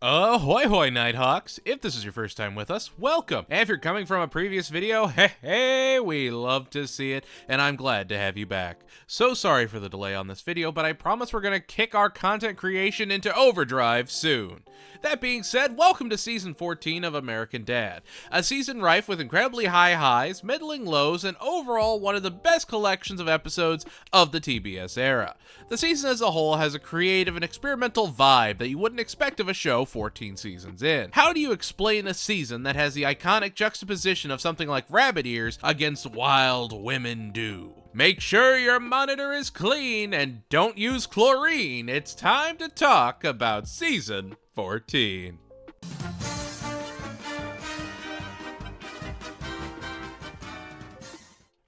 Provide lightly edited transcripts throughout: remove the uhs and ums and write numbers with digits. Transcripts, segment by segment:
Ahoy hoy Nighthawks! If this is your first time with us, welcome! And if you're coming from a previous video, hey, we love to see it, and I'm glad to have you back. So sorry for the delay on this video, but I promise we're gonna kick our content creation into overdrive soon. That being said, welcome to Season 14 of American Dad, a season rife with incredibly high highs, middling lows, and overall one of the best collections of episodes of the TBS era. The season as a whole has a creative and experimental vibe that you wouldn't expect of a show 14 seasons in. How do you explain a season that has the iconic juxtaposition of something like rabbit ears against wild women do? Make sure your monitor is clean and don't use chlorine. It's time to talk about Season 14.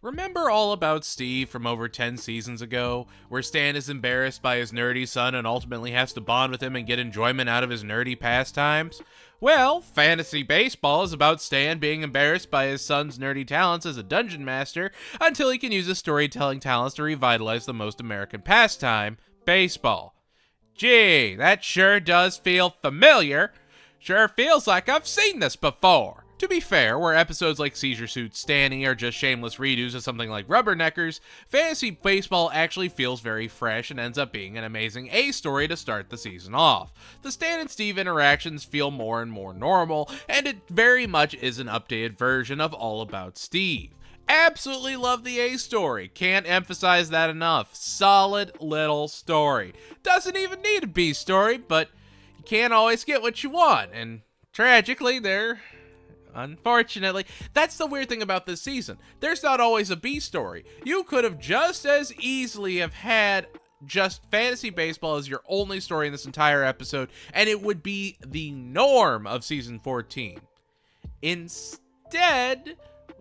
Remember All About Steve from over 10 seasons ago, where Stan is embarrassed by his nerdy son and ultimately has to bond with him and get enjoyment out of his nerdy pastimes? Well, Fantasy Baseball is about Stan being embarrassed by his son's nerdy talents as a dungeon master until he can use his storytelling talents to revitalize the most American pastime, baseball. Gee, that sure does feel familiar. Sure feels like I've seen this before. To be fair, where episodes like Seizure Suit Stanny are just shameless redos of something like Rubberneckers, Fantasy Baseball actually feels very fresh and ends up being an amazing A-story to start the season off. The Stan and Steve interactions feel more and more normal, and it very much is an updated version of All About Steve. Absolutely love the A-story. Can't emphasize that enough. Solid little story. Doesn't even need a B-story, but you can't always get what you want, and tragically, unfortunately, that's the weird thing about this season. There's not always a B story. You could have just as easily have had just Fantasy Baseball as your only story in this entire episode, and it would be the norm of Season 14. Instead,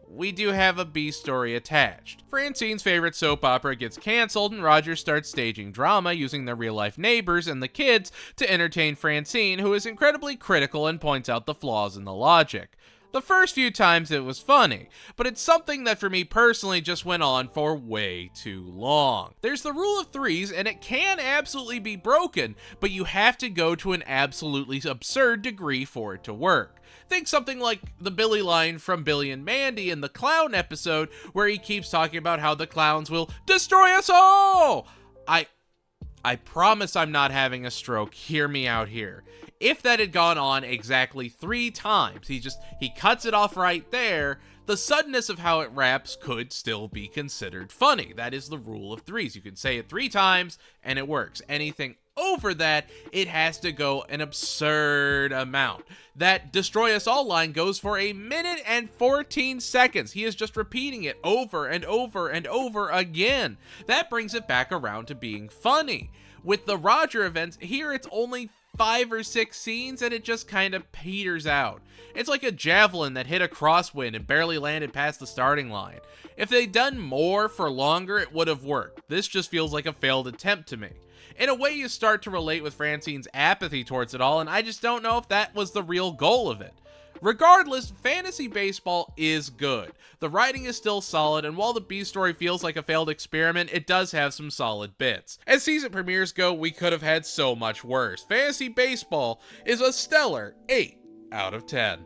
we do have a B story attached. Francine's favorite soap opera gets canceled, and Roger starts staging drama using their real-life neighbors and the kids to entertain Francine, who is incredibly critical and points out the flaws in the logic. The first few times it was funny, but it's something that for me personally just went on for way too long. There's the rule of threes, and it can absolutely be broken, but you have to go to an absolutely absurd degree for it to work. Think something like the Billy line from Billy and Mandy in the clown episode, where he keeps talking about how the clowns will destroy us all! I promise I'm not having a stroke. Hear me out here. If that had gone on exactly 3 times, he cuts it off right there, the suddenness of how it wraps could still be considered funny. That is the rule of threes. You can say it 3 times and it works. Anything over that, it has to go an absurd amount. That Destroy Us All line goes for 1 minute and 14 seconds. He is just repeating it over and over and over again. That brings it back around to being funny. With the Roger events, here it's only 5 or 6 scenes and it just kind of peters out. It's like a javelin that hit a crosswind and barely landed past the starting line. If they'd done more for longer, it would have worked. This just feels like a failed attempt to me. In a way, you start to relate with Francine's apathy towards it all, and I just don't know if that was the real goal of it. Regardless, Fantasy Baseball is good. The writing is still solid, and while the B story feels like a failed experiment, it does have some solid bits. As season premieres go, we could have had so much worse. Fantasy Baseball is a stellar 8 out of 10.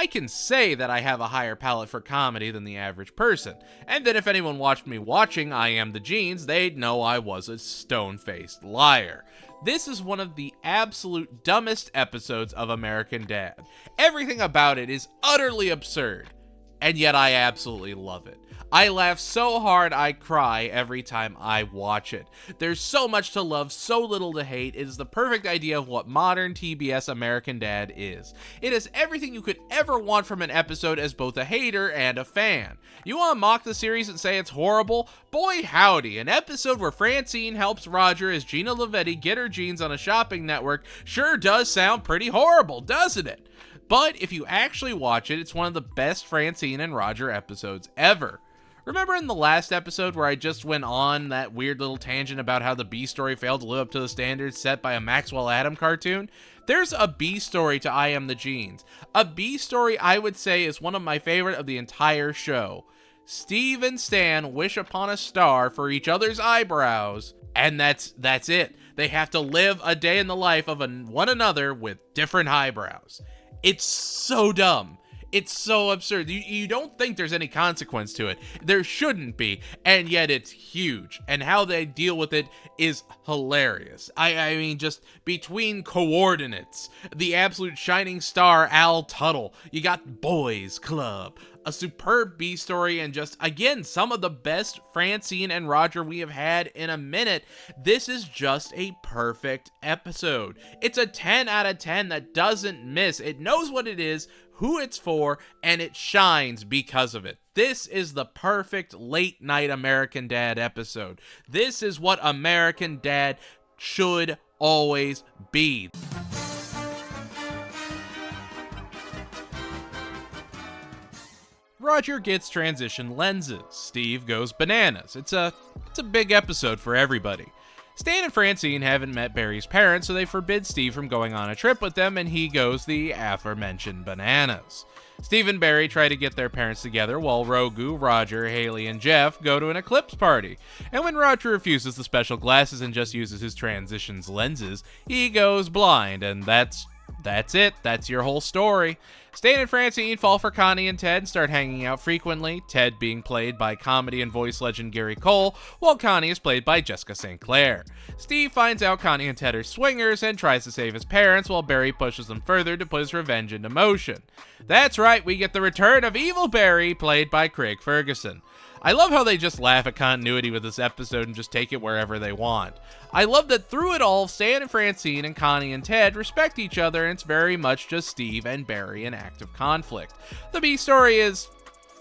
I can say that I have a higher palate for comedy than the average person, and that if anyone watched me watching I Am the Jeans, they'd know I was a stone-faced liar. This is one of the absolute dumbest episodes of American Dad. Everything about it is utterly absurd, and yet I absolutely love it. I laugh so hard I cry every time I watch it. There's so much to love, so little to hate. It is the perfect idea of what modern TBS American Dad is. It is everything you could ever want from an episode as both a hater and a fan. You want to mock the series and say it's horrible? Boy howdy, an episode where Francine helps Roger as Gina Lavetti get her jeans on a shopping network sure does sound pretty horrible, doesn't it? But if you actually watch it, it's one of the best Francine and Roger episodes ever. Remember in the last episode where I just went on that weird little tangent about how the B story failed to live up to the standards set by a Maxwell Adam cartoon? There's a B story to I Am the Jeans. A B story I would say is one of my favorite of the entire show. Steve and Stan wish upon a star for each other's eyebrows, and that's it. They have to live a day in the life of one another with different eyebrows. It's so dumb. It's so absurd. You don't think there's any consequence to it. There shouldn't be, and yet it's huge. And how they deal with it is hilarious. I mean, just between coordinates, the absolute shining star Al Tuttle, you got Boys Club, a superb B story, and just, again, some of the best Francine and Roger we have had in a minute. This is just a perfect episode. It's a 10 out of 10 that doesn't miss. It knows what it is, who it's for, and it shines because of it. This is the perfect late night American Dad episode. This is what American Dad should always be. Roger gets transition lenses. Steve goes bananas. It's a big episode for everybody. Stan and Francine haven't met Barry's parents, so they forbid Steve from going on a trip with them, and he goes the aforementioned bananas. Steve and Barry try to get their parents together, while Rogu, Roger, Haley, and Jeff go to an eclipse party. And when Roger refuses the special glasses and just uses his transitions lenses, he goes blind, and that's it. That's your whole story. Stan and Francine fall for Connie and Ted and start hanging out frequently, Ted being played by comedy and voice legend Gary Cole, while Connie is played by Jessica St. Clair. Steve finds out Connie and Ted are swingers and tries to save his parents, while Barry pushes them further to put his revenge into motion. That's right, we get the return of Evil Barry, played by Craig Ferguson. I love how they just laugh at continuity with this episode and just take it wherever they want. I love that through it all, Stan and Francine and Connie and Ted respect each other, and it's very much just Steve and Barry in active conflict. The B story is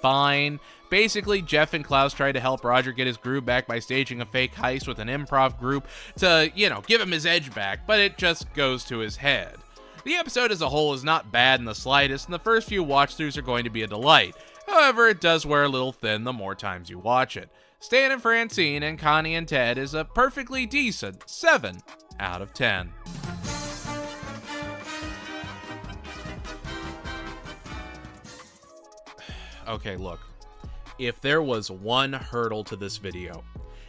fine. Basically, Jeff and Klaus try to help Roger get his groove back by staging a fake heist with an improv group to, give him his edge back, but it just goes to his head. The episode as a whole is not bad in the slightest, and the first few watch-throughs are going to be a delight. However, it does wear a little thin the more times you watch it. Stan and Francine and Connie and Ted is a perfectly decent 7 out of 10. Okay, look. If there was one hurdle to this video,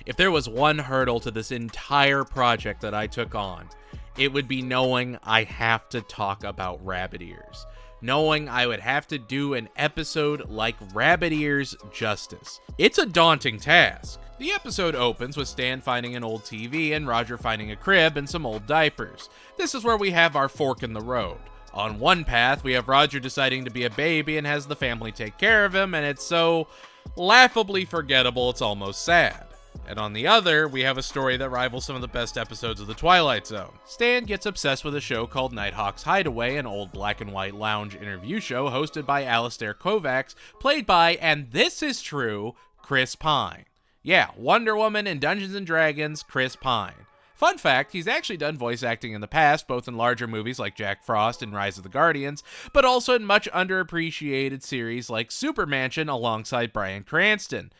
if there was one hurdle to this entire project that I took on, it would be knowing I have to talk about rabbit ears. Knowing I would have to do an episode like Rabbit Ears justice. It's a daunting task. The episode opens with Stan finding an old TV and Roger finding a crib and some old diapers. This is where we have our fork in the road. On one path, we have Roger deciding to be a baby and has the family take care of him, and it's so laughably forgettable it's almost sad. And on the other, we have a story that rivals some of the best episodes of The Twilight Zone. Stan gets obsessed with a show called Nighthawks Hideaway, an old black and white lounge interview show hosted by Alistair Kovacs, played by, and this is true, Chris Pine. Yeah, Wonder Woman in Dungeons & Dragons, Chris Pine. Fun fact, he's actually done voice acting in the past, both in larger movies like Jack Frost and Rise of the Guardians, but also in much underappreciated series like Supermansion alongside Bryan Cranston.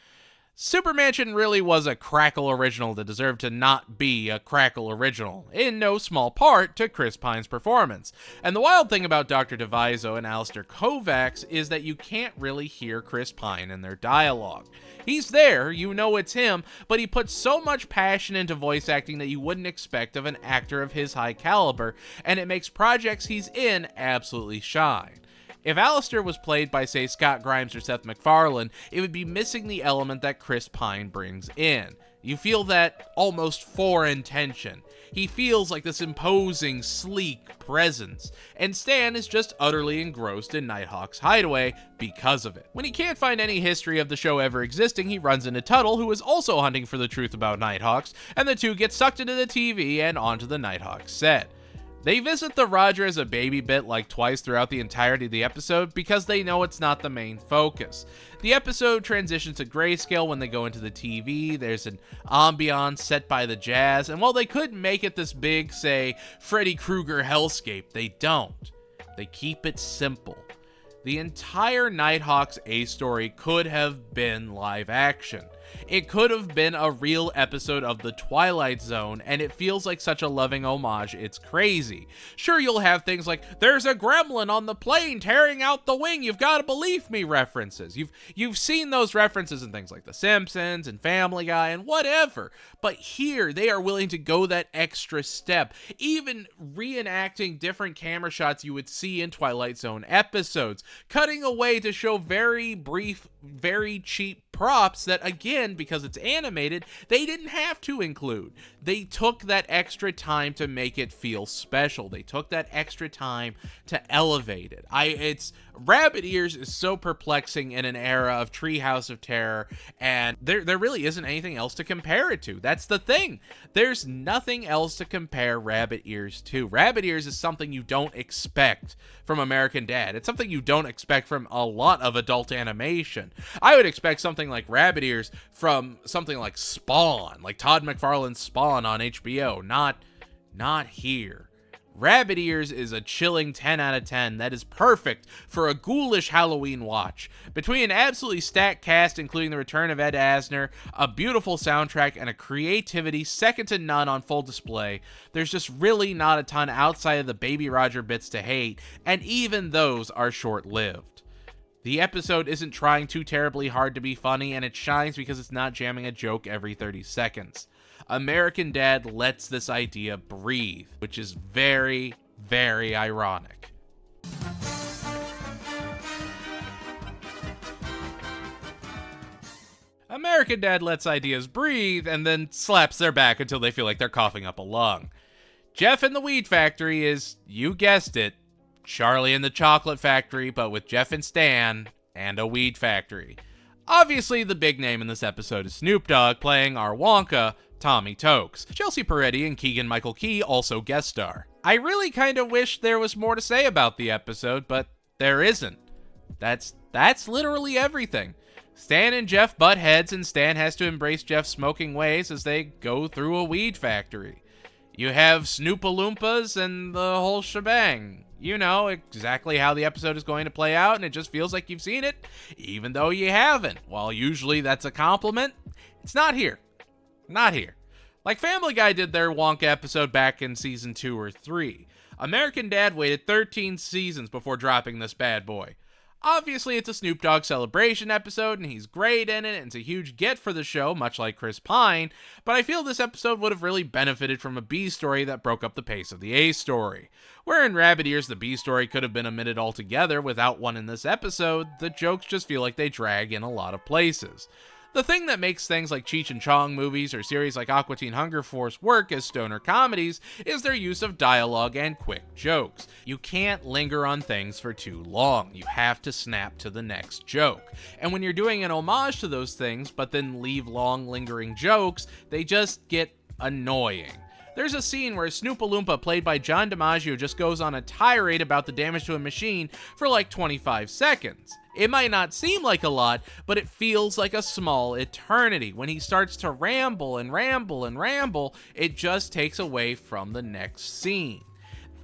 Supermansion really was a Crackle original that deserved to not be a Crackle original, in no small part to Chris Pine's performance. And the wild thing about Dr. DeViso and Alistair Kovacs is that you can't really hear Chris Pine in their dialogue. He's there, you know it's him, but he puts so much passion into voice acting that you wouldn't expect of an actor of his high caliber, and it makes projects he's in absolutely shine. If Alistair was played by, say, Scott Grimes or Seth MacFarlane, it would be missing the element that Chris Pine brings in. You feel that almost foreign tension. He feels like this imposing, sleek presence, and Stan is just utterly engrossed in Nighthawks Hideaway because of it. When he can't find any history of the show ever existing, he runs into Tuttle, who is also hunting for the truth about Nighthawks, and the two get sucked into the TV and onto the Nighthawks set. They visit the Roger as a baby bit like twice throughout the entirety of the episode because they know it's not the main focus. The episode transitions to grayscale when they go into the TV, there's an ambiance set by the jazz, and while they could make it this big, say, Freddy Krueger hellscape, they don't. They keep it simple. The entire Nighthawks A story could have been live action. It could have been a real episode of The Twilight Zone, and it feels like such a loving homage, it's crazy. Sure, you'll have things like, there's a gremlin on the plane tearing out the wing, you've got to believe me references. You've seen those references in things like The Simpsons and Family Guy and whatever. But here, they are willing to go that extra step, even reenacting different camera shots you would see in Twilight Zone episodes, cutting away to show very brief, very cheap props that, again, because it's animated, they didn't have to include. They took that extra time to make it feel special. They took that extra time to elevate it. Rabbit Ears is so perplexing in an era of Treehouse of Terror, and there really isn't anything else to compare it to. That's the thing. There's nothing else to compare Rabbit Ears to. Rabbit Ears is something you don't expect from American Dad. It's something you don't expect from a lot of adult animation. I would expect something like Rabbit Ears from something like Spawn, like Todd McFarlane's Spawn on HBO. Not here. Rabbit Ears is a chilling 10 out of 10 that is perfect for a ghoulish Halloween watch. Between an absolutely stacked cast, including the return of Ed Asner, a beautiful soundtrack, and a creativity second to none on full display, there's just really not a ton outside of the Baby Roger bits to hate, and even those are short-lived. The episode isn't trying too terribly hard to be funny, and it shines because it's not jamming a joke every 30 seconds. American Dad lets this idea breathe, which is very, very ironic. American Dad lets ideas breathe and then slaps their back until they feel like they're coughing up a lung. Jeff and the Weed Factory is, you guessed it, Charlie and the Chocolate Factory, but with Jeff and Stan and a weed factory. Obviously, the big name in this episode is Snoop Dogg playing our Wonka, Tommy Tokes. Chelsea Peretti and Keegan-Michael Key also guest star. I really kind of wish there was more to say about the episode, but there isn't. That's literally everything. Stan and Jeff butt heads, and Stan has to embrace Jeff's smoking ways as they go through a weed factory. You have Snoopaloopas and the whole shebang. You know exactly how the episode is going to play out, and it just feels like you've seen it, even though you haven't. While usually that's a compliment, it's not here. Not here. Like Family Guy did their Wonka episode back in season 2 or 3. American Dad waited 13 seasons before dropping this bad boy. Obviously, it's a Snoop Dogg celebration episode, and he's great in it, and it's a huge get for the show, much like Chris Pine, but I feel this episode would have really benefited from a B story that broke up the pace of the A story. Where in Rabbit Ears, the B story could have been omitted altogether without one in this episode, the jokes just feel like they drag in a lot of places. The thing that makes things like Cheech and Chong movies or series like Aqua Teen Hunger Force work as stoner comedies is their use of dialogue and quick jokes. You can't linger on things for too long. You have to snap to the next joke. And when you're doing an homage to those things, but then leave long lingering jokes, they just get annoying. There's a scene where Snoopaloompa, played by John DiMaggio, just goes on a tirade about the damage to a machine for like 25 seconds. It might not seem like a lot, but it feels like a small eternity. When he starts to ramble and ramble and ramble, it just takes away from the next scene.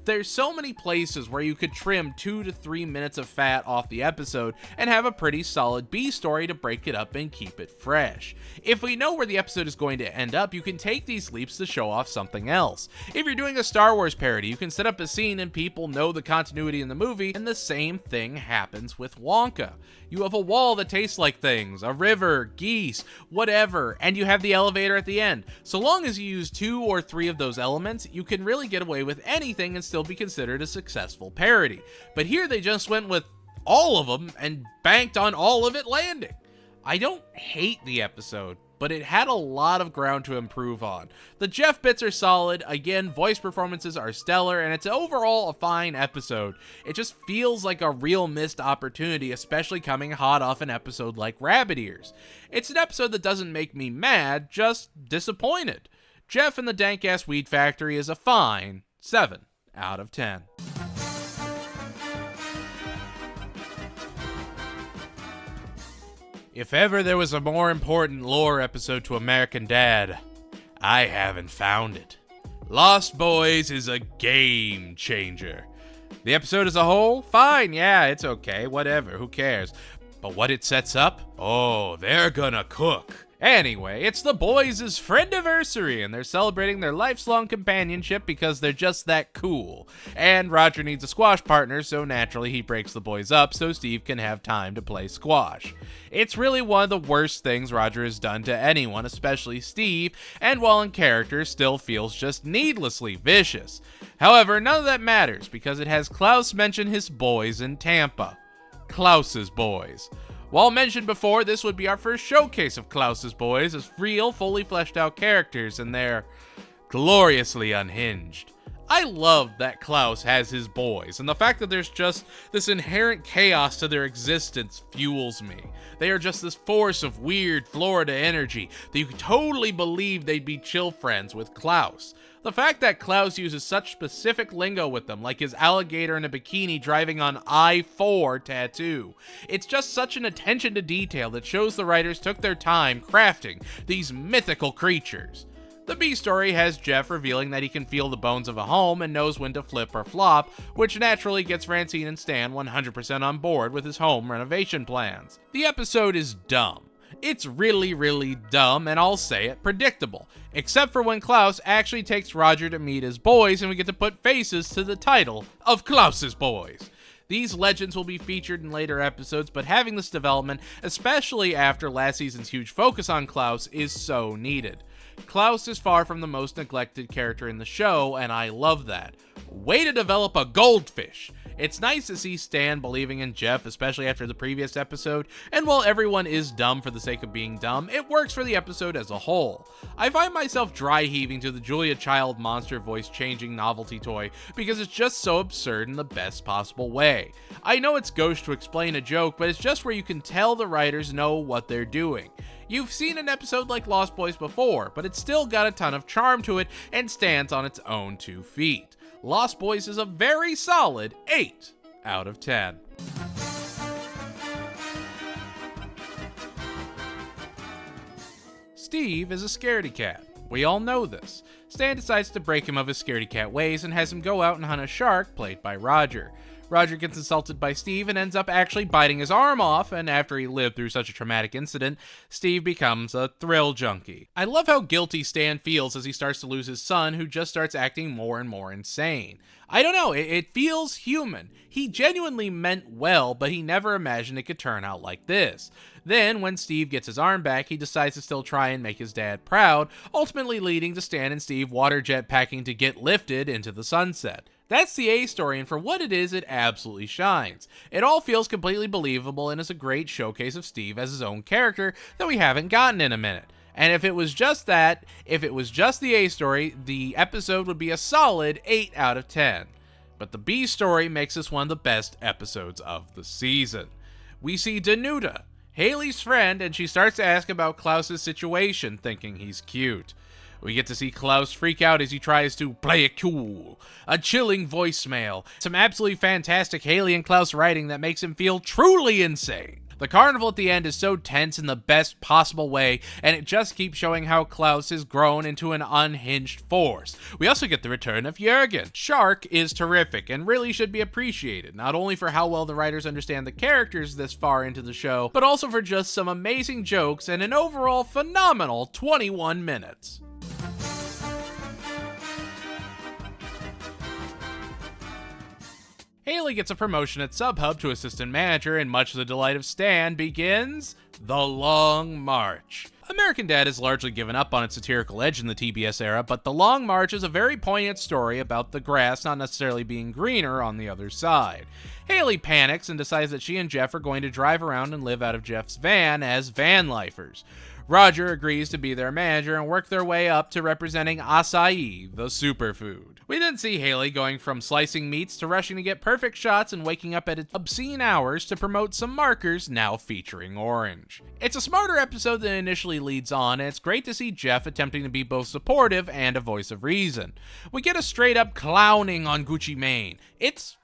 There's so many places where you could trim 2 to 3 minutes of fat off the episode and have a pretty solid B story to break it up and keep it fresh. If we know where the episode is going to end up, you can take these leaps to show off something else. If you're doing a Star Wars parody, you can set up a scene and people know the continuity in the movie, and the same thing happens with Wonka. You have a wall that tastes like things, a river, geese, whatever, and you have the elevator at the end. So long as you use 2 or 3 of those elements, you can really get away with anything and still be considered a successful parody. But here they just went with all of them and banked on all of it landing. I don't hate the episode, but it had a lot of ground to improve on. The Jeff bits are solid, again, voice performances are stellar, and it's overall a fine episode. It just feels like a real missed opportunity, especially coming hot off an episode like Rabbit Ears. It's an episode that doesn't make me mad, just disappointed. Jeff and the Dank-Ass Weed Factory is a fine 7 out of 10. If ever there was a more important lore episode to American Dad, I haven't found it. Lost Boys is a game changer. The episode as a whole, fine, yeah, it's okay, whatever, who cares. But what it sets up? Oh, they're gonna cook. Anyway, it's the boys' friendiversary, and they're celebrating their lifelong companionship because they're just that cool. And Roger needs a squash partner, so naturally he breaks the boys up so Steve can have time to play squash. It's really one of the worst things Roger has done to anyone, especially Steve, and while in character, still feels just needlessly vicious. However, none of that matters because it has Klaus mention his boys in Tampa. Klaus's boys. While mentioned before, this would be our first showcase of Klaus's boys as real, fully fleshed out characters, and they're gloriously unhinged. I love that Klaus has his boys, and the fact that there's just this inherent chaos to their existence fuels me. They are just this force of weird Florida energy that you could totally believe they'd be chill friends with Klaus. The fact that Klaus uses such specific lingo with them, like his alligator in a bikini driving on I-4 tattoo. It's just such an attention to detail that shows the writers took their time crafting these mythical creatures. The B story has Jeff revealing that he can feel the bones of a home and knows when to flip or flop, which naturally gets Francine and Stan 100% on board with his home renovation plans. The episode is dumb. It's really dumb, and I'll say it, predictable. Except for when Klaus actually takes Roger to meet his boys and we get to put faces to the title of Klaus's Boys. These legends will be featured in later episodes, but having this development, especially after last season's huge focus on Klaus, is so needed. Klaus is far from the most neglected character in the show, and I love that. Way to develop a goldfish! It's nice to see Stan believing in Jeff, especially after the previous episode, and while everyone is dumb for the sake of being dumb, it works for the episode as a whole. I find myself dry heaving to the Julia Child monster voice changing novelty toy because it's just so absurd in the best possible way. I know it's gauche to explain a joke, but it's just where you can tell the writers know what they're doing. You've seen an episode like Lost Boys before, but it's still got a ton of charm to it and stands on its own 2 feet. Lost Boys is a very solid 8 out of 10. Steve is a scaredy cat. We all know this. Stan decides to break him of his scaredy cat ways and has him go out and hunt a shark, played by Roger. Roger gets insulted by Steve and ends up actually biting his arm off, and after he lived through such a traumatic incident, Steve becomes a thrill junkie. I love how guilty Stan feels as he starts to lose his son, who just starts acting more and more insane. I don't know, it feels human. He genuinely meant well, but he never imagined it could turn out like this. Then, when Steve gets his arm back, he decides to still try and make his dad proud, ultimately leading to Stan and Steve water jet packing to get lifted into the sunset. That's the A story, and for what it is, it absolutely shines. It all feels completely believable and is a great showcase of Steve as his own character that we haven't gotten in a minute. And if it was just that, if it was just the A story, the episode would be a solid 8 out of 10. But the B story makes this one of the best episodes of the season. We see Danuta, Haley's friend, and she starts to ask about Klaus's situation, thinking he's cute. We get to see Klaus freak out as he tries to play it cool. A chilling voicemail. Some absolutely fantastic Haley and Klaus writing that makes him feel truly insane. The carnival at the end is so tense in the best possible way, and it just keeps showing how Klaus has grown into an unhinged force. We also get the return of Jurgen. Shark is terrific and really should be appreciated, not only for how well the writers understand the characters this far into the show, but also for just some amazing jokes and an overall phenomenal 21 minutes. Haley gets a promotion at Subhub to assistant manager, and much to the delight of Stan, begins The Long March. American Dad has largely given up on its satirical edge in the TBS era, but The Long March is a very poignant story about the grass not necessarily being greener on the other side. Haley panics and decides that she and Jeff are going to drive around and live out of Jeff's van as van lifers. Roger agrees to be their manager and work their way up to representing acai, the superfood. We then see Haley going from slicing meats to rushing to get perfect shots and waking up at obscene hours to promote some markers now featuring orange. It's a smarter episode than initially leads on, and it's great to see Jeff attempting to be both supportive and a voice of reason. We get a straight up clowning on Gucci Mane. It's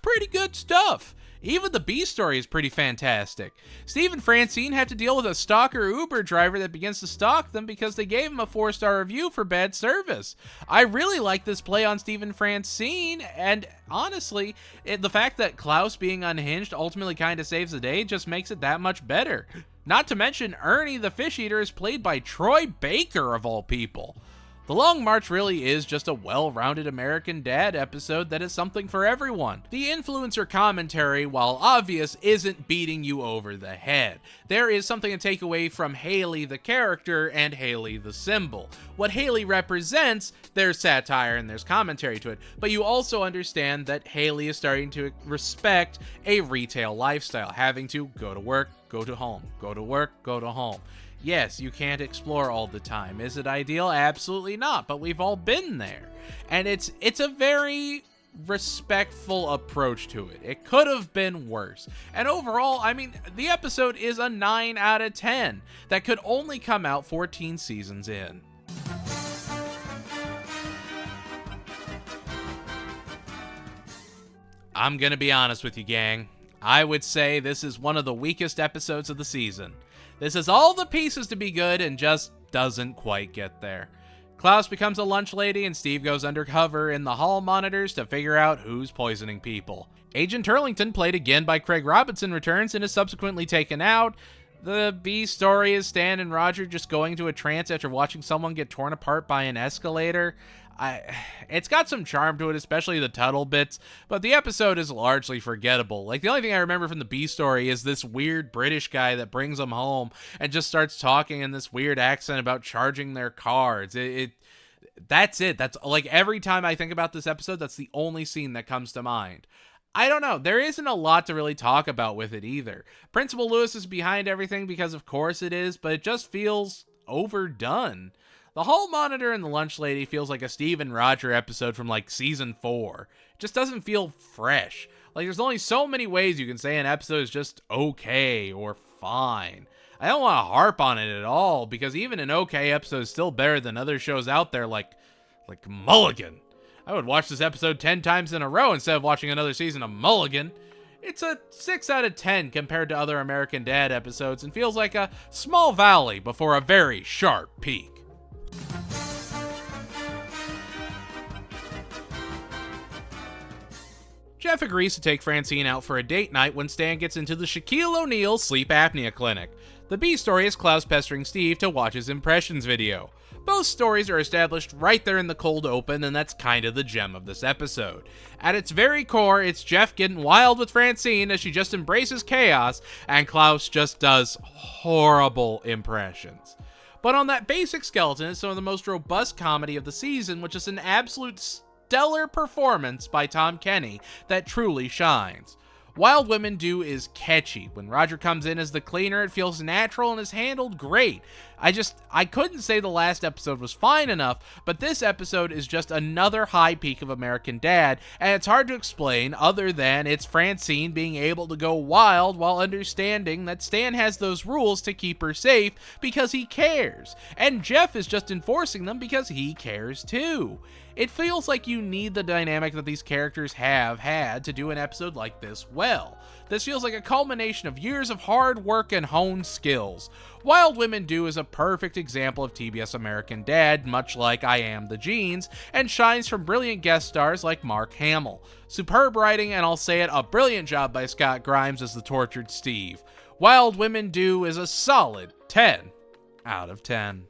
pretty good stuff. Even the B story is pretty fantastic. Steve and Francine have to deal with a stalker Uber driver that begins to stalk them because they gave him a 4-star review for bad service. I really like this play on Steve and Francine, and honestly, the fact that Klaus being unhinged ultimately kind of saves the day just makes it that much better. Not to mention, Ernie the Fish Eater is played by Troy Baker, of all people. The Long March really is just a well-rounded American Dad episode that is something for everyone. The influencer commentary, while obvious, isn't beating you over the head. There is something to take away from Haley the character and Haley the symbol. What Haley represents, there's satire and there's commentary to it, but you also understand that Haley is starting to respect a retail lifestyle, having to go to work, go to home, go to work, go to home. Yes, you can't explore all the time. Is it ideal? Absolutely not, but we've all been there. And it's a very respectful approach to it. It could have been worse. And overall, I mean, the episode is a 9 out of 10 that could only come out 14 seasons in. I'm gonna be honest with you, gang. I would say this is one of the weakest episodes of the season. This has all the pieces to be good and just doesn't quite get there. Klaus becomes a lunch lady and Steve goes undercover in the hall monitors to figure out who's poisoning people. Agent Turlington, played again by Craig Robinson, returns and is subsequently taken out. The B story is Stan and Roger just going into a trance after watching someone get torn apart by an escalator. It's got some charm to it, especially the Tuttle bits, but the episode is largely forgettable. Like, the only thing I remember from the B story is this weird British guy that brings them home and just starts talking in this weird accent about charging their cards. That's it. That's, like, every time I think about this episode, that's the only scene that comes to mind. I don't know. There isn't a lot to really talk about with it either. Principal Lewis is behind everything because of course it is, but it just feels overdone. The hall monitor and the lunch lady feels like a Steve and Roger episode from like season 4. It just doesn't feel fresh. Like, there's only so many ways you can say an episode is just okay or fine. I don't want to harp on it at all, because even an okay episode is still better than other shows out there like Mulligan. I would watch this episode 10 times in a row instead of watching another season of Mulligan. It's a 6 out of 10 compared to other American Dad episodes and feels like a small valley before a very sharp peak. Jeff agrees to take Francine out for a date night when Stan gets into the Shaquille O'Neal sleep apnea clinic. The B story is Klaus pestering Steve to watch his impressions video. Both stories are established right there in the cold open, and that's kind of the gem of this episode. At its very core, it's Jeff getting wild with Francine as she just embraces chaos, and Klaus just does horrible impressions. But on that basic skeleton is some of the most robust comedy of the season, which is an absolute stellar performance by Tom Kenny that truly shines. Wild Women Do is catchy. When Roger comes in as the cleaner, it feels natural and is handled great. I couldn't say the last episode was fine enough, but this episode is just another high peak of American Dad, and it's hard to explain other than it's Francine being able to go wild while understanding that Stan has those rules to keep her safe because he cares, and Jeff is just enforcing them because he cares too. It feels like you need the dynamic that these characters have had to do an episode like this well. This feels like a culmination of years of hard work and honed skills. Wild Women Do is a perfect example of TBS American Dad, much like I Am the Jeans, and shines from brilliant guest stars like Mark Hamill. Superb writing, and I'll say it, a brilliant job by Scott Grimes as the tortured Steve. Wild Women Do is a solid 10 out of 10.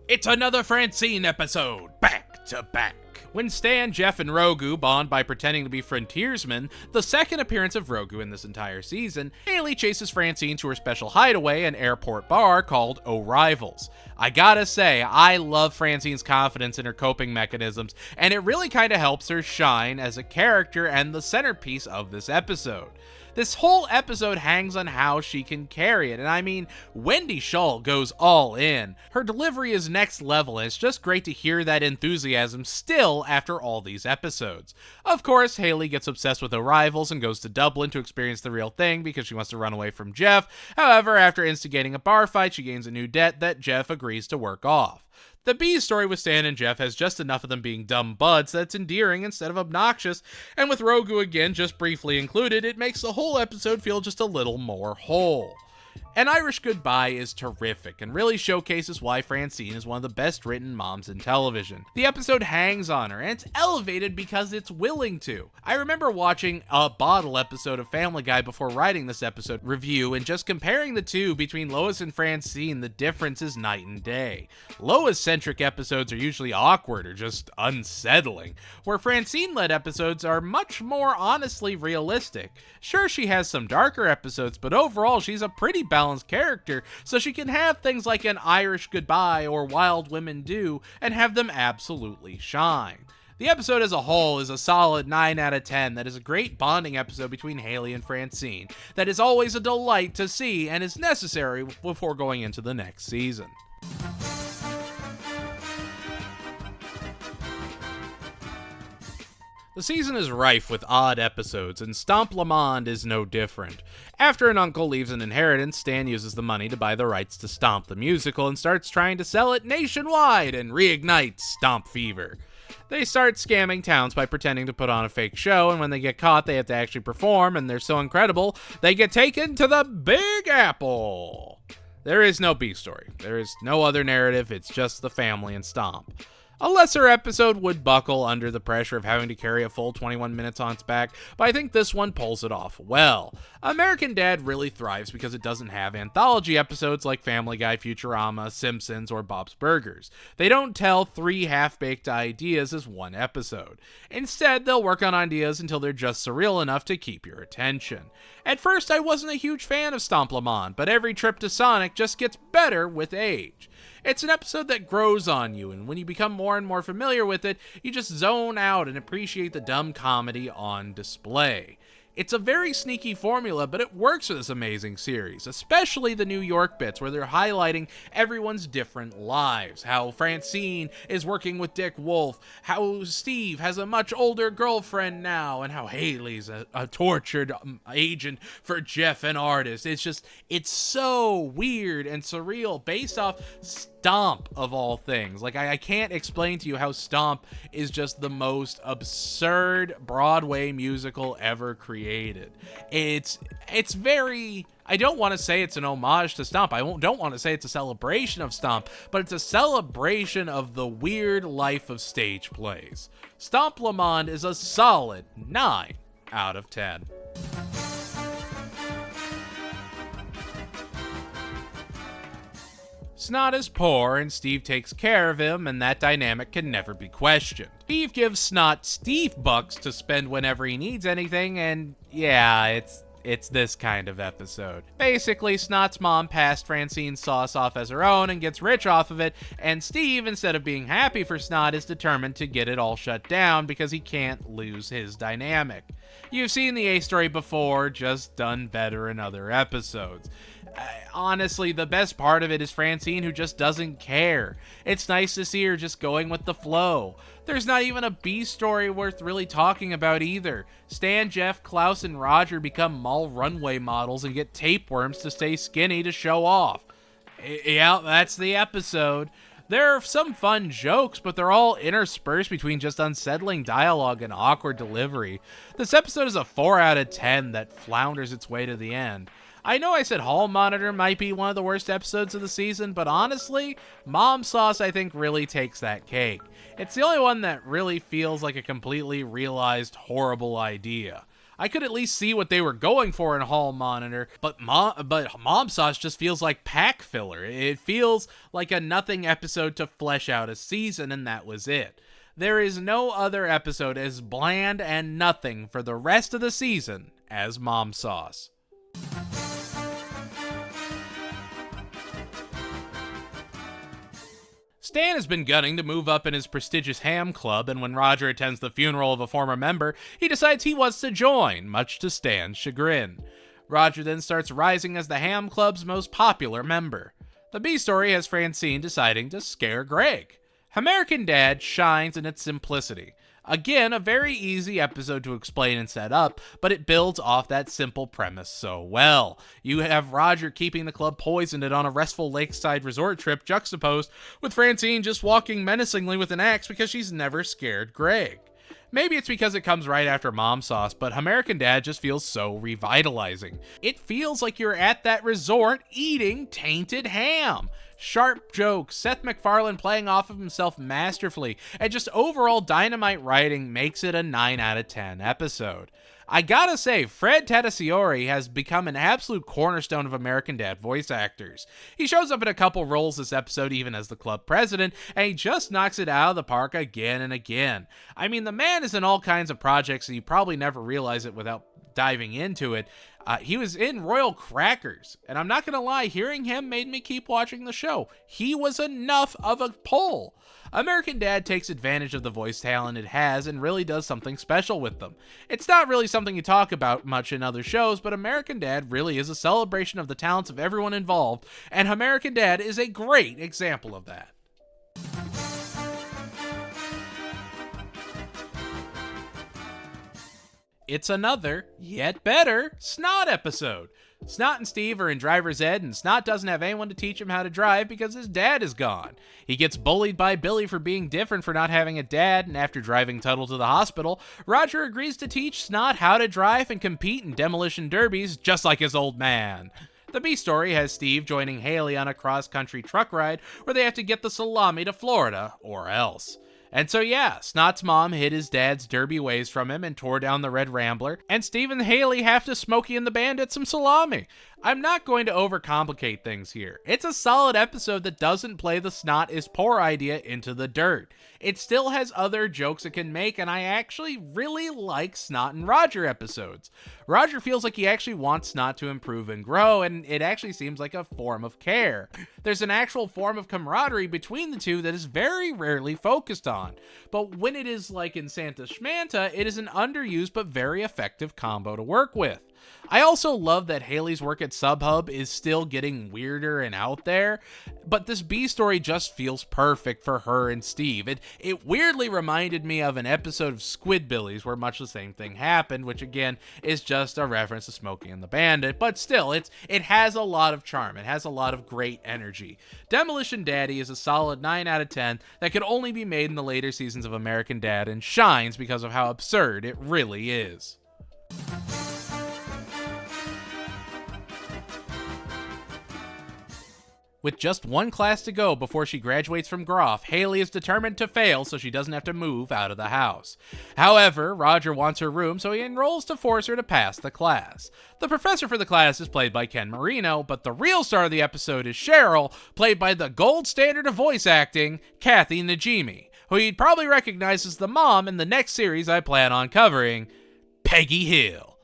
It's another Francine episode, back to back. When Stan, Jeff, and Rogu bond by pretending to be frontiersmen, the second appearance of Rogu in this entire season, Haley chases Francine to her special hideaway, an airport bar called O'Rivals. I gotta say, I love Francine's confidence in her coping mechanisms, and it really kinda helps her shine as a character and the centerpiece of this episode. This whole episode hangs on how she can carry it, and I mean, Wendy Schaal goes all in. Her delivery is next level, and it's just great to hear that enthusiasm still after all these episodes. Of course, Haley gets obsessed with O'Rivals and goes to Dublin to experience the real thing because she wants to run away from Jeff. However, after instigating a bar fight, she gains a new debt that Jeff agrees to work off. The B story with Stan and Jeff has just enough of them being dumb buds that's endearing instead of obnoxious, and with Rogu again just briefly included, it makes the whole episode feel just a little more whole. An Irish Goodbye is terrific and really showcases why Francine is one of the best written moms in television. The episode hangs on her, and it's elevated because it's willing to. I remember watching a bottle episode of Family Guy before writing this episode review, and just comparing the two between Lois and Francine, the difference is night and day. Lois-centric episodes are usually awkward or just unsettling, where Francine-led episodes are much more honestly realistic. Sure, she has some darker episodes, but overall she's a pretty balanced character, so she can have things like An Irish Goodbye or Wild Women Do and have them absolutely shine. The episode as a whole is a solid 9 out of 10 that is a great bonding episode between Haley and Francine that is always a delight to see and is necessary before going into the next season. The season is rife with odd episodes, and Stomp Le Monde is no different. After an uncle leaves an inheritance, Stan uses the money to buy the rights to Stomp the musical and starts trying to sell it nationwide and reignite Stomp fever. They start scamming towns by pretending to put on a fake show, and when they get caught, they have to actually perform, and they're so incredible, they get taken to the Big Apple. There is no B story. There is no other narrative. It's just the family and Stomp. A lesser episode would buckle under the pressure of having to carry a full 21 minutes on its back, but I think this one pulls it off well. American Dad really thrives because it doesn't have anthology episodes like Family Guy, Futurama, Simpsons, or Bob's Burgers. They don't tell 3 half-baked ideas as one episode. Instead, they'll work on ideas until they're just surreal enough to keep your attention. At first, I wasn't a huge fan of Stomp Le Monde, but every trip to Sonic just gets better with age. It's an episode that grows on you, and when you become more and more familiar with it, you just zone out and appreciate the dumb comedy on display. It's a very sneaky formula, but it works for this amazing series, especially the New York bits where they're highlighting everyone's different lives. How Francine is working with Dick Wolf, how Steve has a much older girlfriend now, and how Haley's a tortured agent for Jeff, an artist. It's so weird and surreal based off Stomp of all things. Like, I can't explain to you how Stomp is just the most absurd Broadway musical ever created. It's very, I don't want to say it's an homage to Stomp. Don't want to say it's a celebration of Stomp, but it's a celebration of the weird life of stage plays. Stomp Le Monde is a solid 9 out of 10. Snot is poor, and Steve takes care of him, and that dynamic can never be questioned. Steve gives Snot Steve bucks to spend whenever he needs anything, and yeah, it's this kind of episode. Basically, Snot's mom passed Francine's sauce off as her own and gets rich off of it, and Steve, instead of being happy for Snot, is determined to get it all shut down because he can't lose his dynamic. You've seen the A story before, just done better in other episodes. Honestly, the best part of it is Francine, who just doesn't care. It's nice to see her just going with the flow. There's not even a B story worth really talking about either. Stan, Jeff, Klaus, and Roger become mall runway models and get tapeworms to stay skinny to show off. Yeah, that's the episode. There are some fun jokes, but they're all interspersed between just unsettling dialogue and awkward delivery. This episode is a 4 out of 10 that flounders its way to the end. I know I said Hall Monitor might be one of the worst episodes of the season, but honestly, Mom Sauce I think really takes that cake. It's the only one that really feels like a completely realized horrible idea. I could at least see what they were going for in Hall Monitor, but Mom Sauce just feels like pack filler. It feels like a nothing episode to flesh out a season, and that was it. There is no other episode as bland and nothing for the rest of the season as Mom Sauce. Stan has been gunning to move up in his prestigious ham club, and when Roger attends the funeral of a former member, he decides he wants to join, much to Stan's chagrin. Roger then starts rising as the ham club's most popular member. The B story has Francine deciding to scare Greg. American Dad shines in its simplicity. Again, a very easy episode to explain and set up, but it builds off that simple premise so well. You have Roger keeping the club poisoned on a restful lakeside resort trip juxtaposed with Francine just walking menacingly with an axe because she's never scared Greg. Maybe it's because it comes right after Mom Sauce, but American Dad just feels so revitalizing. It feels like you're at that resort eating tainted ham. Sharp jokes, Seth MacFarlane playing off of himself masterfully, and just overall dynamite writing makes it a 9 out of 10 episode. I gotta say, Fred Tatasciore has become an absolute cornerstone of American Dad voice actors. He shows up in a couple roles this episode even as the club president, and he just knocks it out of the park again and again. I mean, the man is in all kinds of projects and you probably never realize it without diving into it. He was in Royal Crackers, and I'm not gonna lie, hearing him made me keep watching the show. He was enough of a pull. American Dad takes advantage of the voice talent it has and really does something special with them. It's not really something you talk about much in other shows, but American Dad really is a celebration of the talents of everyone involved, and American Dad is a great example of that. It's another, yet better, Snot episode. Snot and Steve are in driver's ed, and Snot doesn't have anyone to teach him how to drive because his dad is gone. He gets bullied by Billy for being different, for not having a dad, and after driving Tuttle to the hospital, Roger agrees to teach Snot how to drive and compete in demolition derbies just like his old man. The B story has Steve joining Haley on a cross-country truck ride where they have to get the salami to Florida, or else. And so yeah, Snot's mom hid his dad's derby ways from him and tore down the Red Rambler, and Steve and Haley have to Smokey and the Bandit some salami. I'm not going to overcomplicate things here. It's a solid episode that doesn't play the Snot is poor idea into the dirt. It still has other jokes it can make, and I actually really like Snot and Roger episodes. Roger feels like he actually wants Snot to improve and grow, and it actually seems like a form of care. There's an actual form of camaraderie between the two that is very rarely focused on. But when it is like in Santa Schmanta, it is an underused but very effective combo to work with. I also love that Haley's work at SubHub is still getting weirder and out there, but this B story just feels perfect for her and Steve. It weirdly reminded me of an episode of Squidbillies where much the same thing happened, which again is just a reference to Smokey and the Bandit, but still, it has a lot of charm. It has a lot of great energy. Demolition Daddy is a solid 9 out of 10 that could only be made in the later seasons of American Dad and shines because of how absurd it really is. With just one class to go before she graduates from Groff, Haley is determined to fail so she doesn't have to move out of the house. However, Roger wants her room, so he enrolls to force her to pass the class. The professor for the class is played by Ken Marino, but the real star of the episode is Cheryl, played by the gold standard of voice acting, Kathy Najimy, who you'd probably recognize as the mom in the next series I plan on covering, Peggy Hill.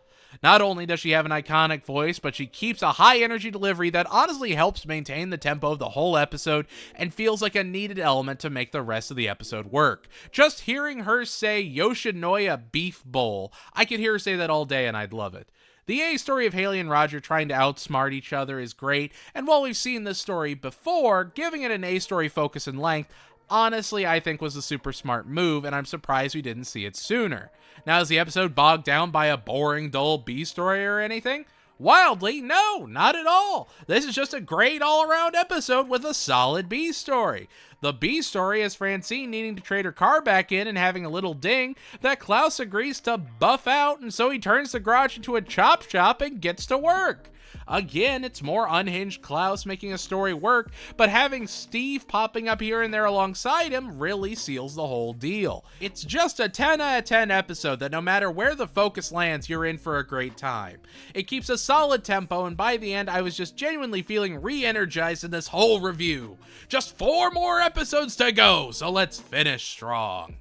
Not only does she have an iconic voice, but she keeps a high-energy delivery that honestly helps maintain the tempo of the whole episode and feels like a needed element to make the rest of the episode work. Just hearing her say Yoshinoya beef bowl, I could hear her say that all day and I'd love it. The A story of Haley and Roger trying to outsmart each other is great, and while we've seen this story before, giving it an A story focus and length honestly I think was a super smart move, and I'm surprised we didn't see it sooner. Now, is the episode bogged down by a boring, dull B story or anything? Wildly, no, not at all. This is just a great all-around episode with a solid B story. The B story is Francine needing to trade her car back in and having a little ding that Klaus agrees to buff out, and so he turns the garage into a chop shop and gets to work. Again, it's more unhinged Klaus making a story work, but having Steve popping up here and there alongside him really seals the whole deal. It's just a 10 out of 10 episode that no matter where the focus lands, you're in for a great time. It keeps a solid tempo, and by the end, I was just genuinely feeling re-energized in this whole review. Just 4 more episodes to go, so let's finish strong.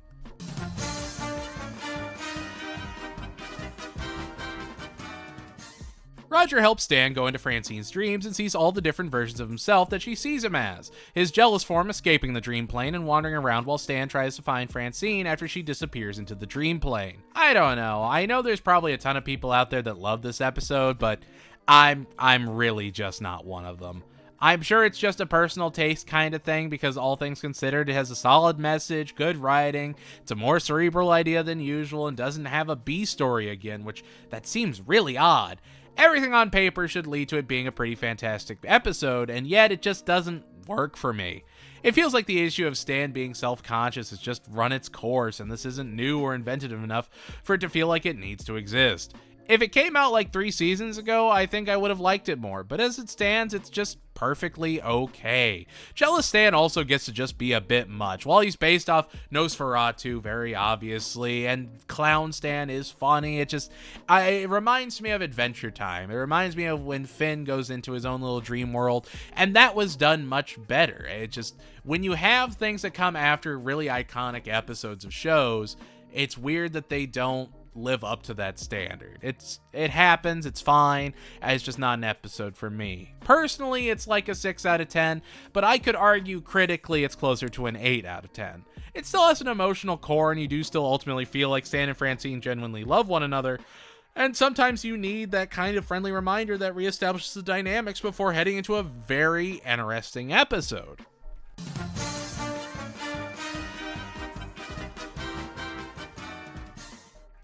Roger helps Stan go into Francine's dreams and sees all the different versions of himself that she sees him as. His jealous form escaping the dream plane and wandering around while Stan tries to find Francine after she disappears into the dream plane. I don't know. I know there's probably a ton of people out there that love this episode, but I'm really just not one of them. I'm sure it's just a personal taste kind of thing because all things considered, it has a solid message, good writing, it's a more cerebral idea than usual, and doesn't have a B story again, which that seems really odd. Everything on paper should lead to it being a pretty fantastic episode, and yet it just doesn't work for me. It feels like the issue of Stan being self-conscious has just run its course, and this isn't new or inventive enough for it to feel like it needs to exist. If it came out like 3 seasons ago, I think I would have liked it more, but as it stands, it's just perfectly okay. Jealous Stan also gets to just be a bit much. While he's based off Nosferatu, very obviously, and Clown Stan is funny, it reminds me of Adventure Time. It reminds me of when Finn goes into his own little dream world, and that was done much better. When you have things that come after really iconic episodes of shows, it's weird that they don't live up to that standard. It happens, it's fine, it's just not an episode for me. Personally, it's like a 6 out of 10, but I could argue critically it's closer to an 8 out of 10. It still has an emotional core, and you do still ultimately feel like Stan and Francine genuinely love one another, and sometimes you need that kind of friendly reminder that reestablishes the dynamics before heading into a very interesting episode.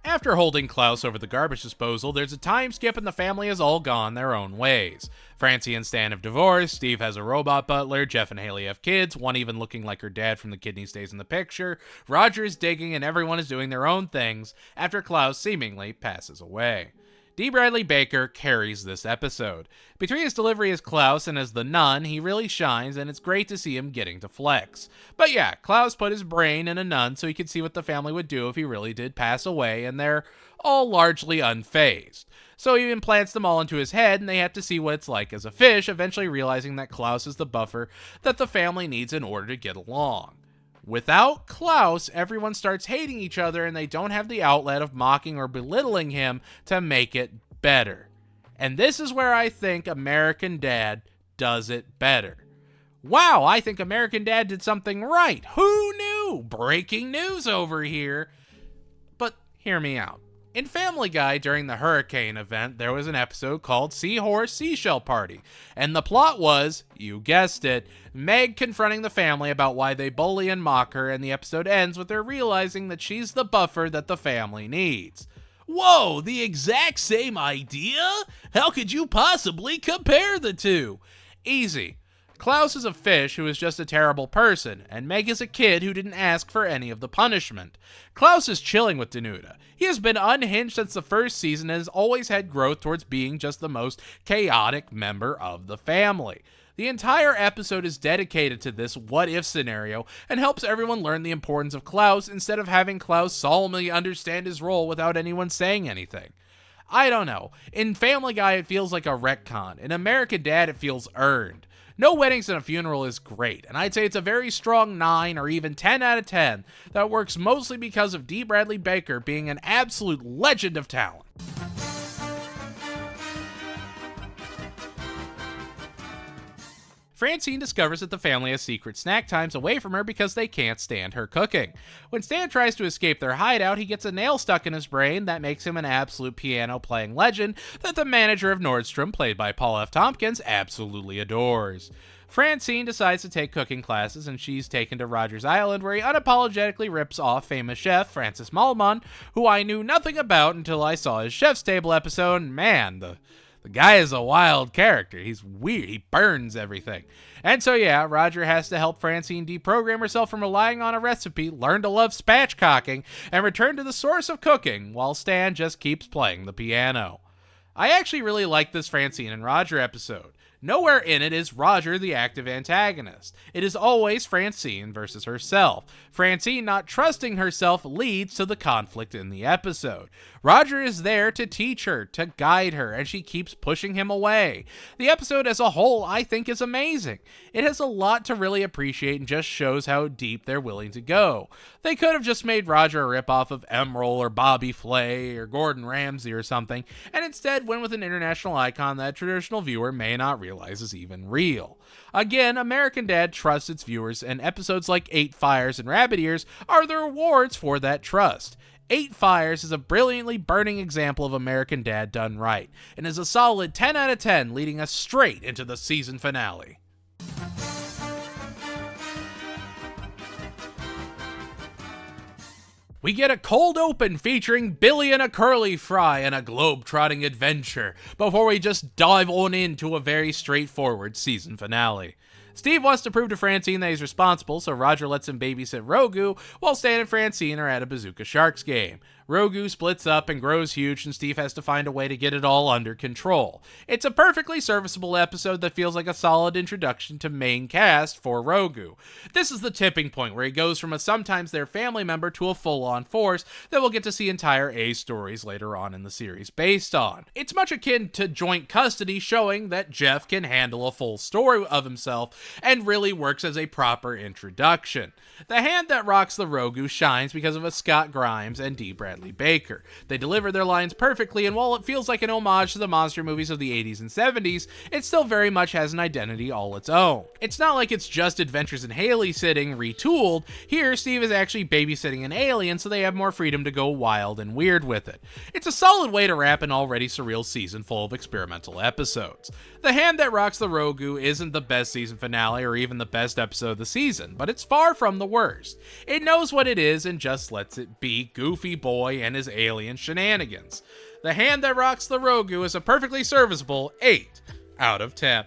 After holding Klaus over the garbage disposal, there's a time skip and the family has all gone their own ways. Francie and Stan have divorced, Steve has a robot butler, Jeff and Haley have kids, one even looking like her dad from the Kidney Stays in the Picture, Roger is digging, and everyone is doing their own things after Klaus seemingly passes away. D. Bradley Baker carries this episode. Between his delivery as Klaus and as the nun, he really shines, and it's great to see him getting to flex. But yeah, Klaus put his brain in a nun so he could see what the family would do if he really did pass away, and they're all largely unfazed. So he implants them all into his head, and they have to see what it's like as a fish, eventually realizing that Klaus is the buffer that the family needs in order to get along. Without Klaus, everyone starts hating each other and they don't have the outlet of mocking or belittling him to make it better. And this is where I think American Dad does it better. Wow, I think American Dad did something right. Who knew? Breaking news over here. But hear me out. In Family Guy, during the hurricane event, there was an episode called Seahorse Seashell Party, and the plot was, you guessed it, Meg confronting the family about why they bully and mock her, and the episode ends with her realizing that she's the buffer that the family needs. Whoa, the exact same idea? How could you possibly compare the two? Easy. Klaus is a fish who is just a terrible person, and Meg is a kid who didn't ask for any of the punishment. Klaus is chilling with Danuta. He has been unhinged since the first season and has always had growth towards being just the most chaotic member of the family. The entire episode is dedicated to this what-if scenario and helps everyone learn the importance of Klaus instead of having Klaus solemnly understand his role without anyone saying anything. I don't know. In Family Guy, it feels like a retcon. In American Dad, it feels earned. No Weddings and a Funeral is great, and I'd say it's a very strong 9 or even 10 out of 10 that works mostly because of D. Bradley Baker being an absolute legend of talent. Francine discovers that the family has secret snack times away from her because they can't stand her cooking. When Stan tries to escape their hideout, he gets a nail stuck in his brain that makes him an absolute piano-playing legend that the manager of Nordstrom, played by Paul F. Tompkins, absolutely adores. Francine decides to take cooking classes, and she's taken to Rogers Island, where he unapologetically rips off famous chef Francis Malman, who I knew nothing about until I saw his Chef's Table episode, and man, the guy is a wild character. He's weird. He burns everything. And so yeah, Roger has to help Francine deprogram herself from relying on a recipe, learn to love spatchcocking, and return to the source of cooking, while Stan just keeps playing the piano. I actually really like this Francine and Roger episode. Nowhere in it is Roger the active antagonist. It is always Francine versus herself. Francine not trusting herself leads to the conflict in the episode. Roger is there to teach her, to guide her, and she keeps pushing him away. The episode as a whole, I think, is amazing. It has a lot to really appreciate and just shows how deep they're willing to go. They could have just made Roger a ripoff of Emerald or Bobby Flay or Gordon Ramsay or something, and instead went with an international icon that a traditional viewer may not realize is even real. Again, American Dad trusts its viewers, and episodes like 8 Fires and Rabbit Ears are the rewards for that trust. 8 Fires is a brilliantly burning example of American Dad done right, and is a solid 10 out of 10, leading us straight into the season finale. We get a cold open featuring Billy and a curly fry and a globe-trotting adventure before we just dive on into a very straightforward season finale. Steve wants to prove to Francine that he's responsible, so Roger lets him babysit Rogu while Stan and Francine are at a Bazooka Sharks game. Rogu splits up and grows huge, and Steve has to find a way to get it all under control. It's a perfectly serviceable episode that feels like a solid introduction to main cast for Rogu. This is the tipping point where he goes from a sometimes their family member to a full-on force that we'll get to see entire A stories later on in the series based on. It's much akin to joint custody, showing that Jeff can handle a full story of himself and really works as a proper introduction. The hand that rocks the Rogu shines because of a Scott Grimes and D. Bradley Baker. They deliver their lines perfectly, and while it feels like an homage to the monster movies of the 80s and 70s, it still very much has an identity all its own. It's not like it's just Adventures in Haley sitting retooled. Here, Steve is actually babysitting an alien, so they have more freedom to go wild and weird with it. It's a solid way to wrap an already surreal season full of experimental episodes. The hand that rocks the Rogu isn't the best season finale or even the best episode of the season, but it's far from the worst. It knows what it is and just lets it be Goofy Boy and his alien shenanigans. The hand that rocks the Rogu is a perfectly serviceable 8 out of 10.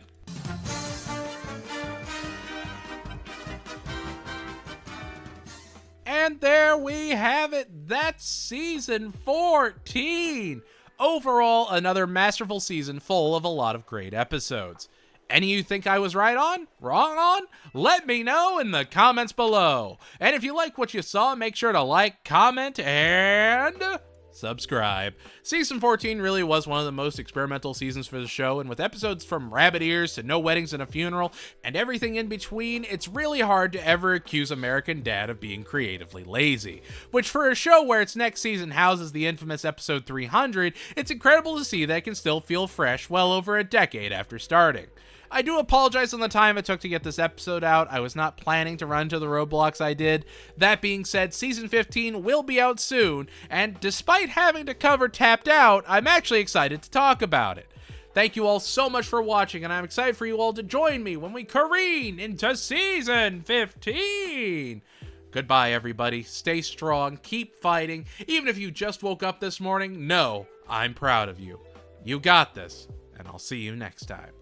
And there we have it. That's season 14. Overall, another masterful season full of a lot of great episodes. Any you think I was right on? Wrong on? Let me know in the comments below. And if you like what you saw, make sure to like, comment, and subscribe. Season 14 really was one of the most experimental seasons for the show, and with episodes from Rabbit Ears to No Weddings and a Funeral and everything in between, it's really hard to ever accuse American Dad of being creatively lazy. Which, for a show where its next season houses the infamous episode 300, it's incredible to see that it can still feel fresh well over a decade after starting. I do apologize on the time it took to get this episode out. I was not planning to run to the roadblocks I did. That being said, season 15 will be out soon, and despite having to cover Tapped Out, I'm actually excited to talk about it. Thank you all so much for watching, and I'm excited for you all to join me when we careen into season 15. Goodbye, everybody. Stay strong, keep fighting. Even if you just woke up this morning, know I'm proud of you. You got this, and I'll see you next time.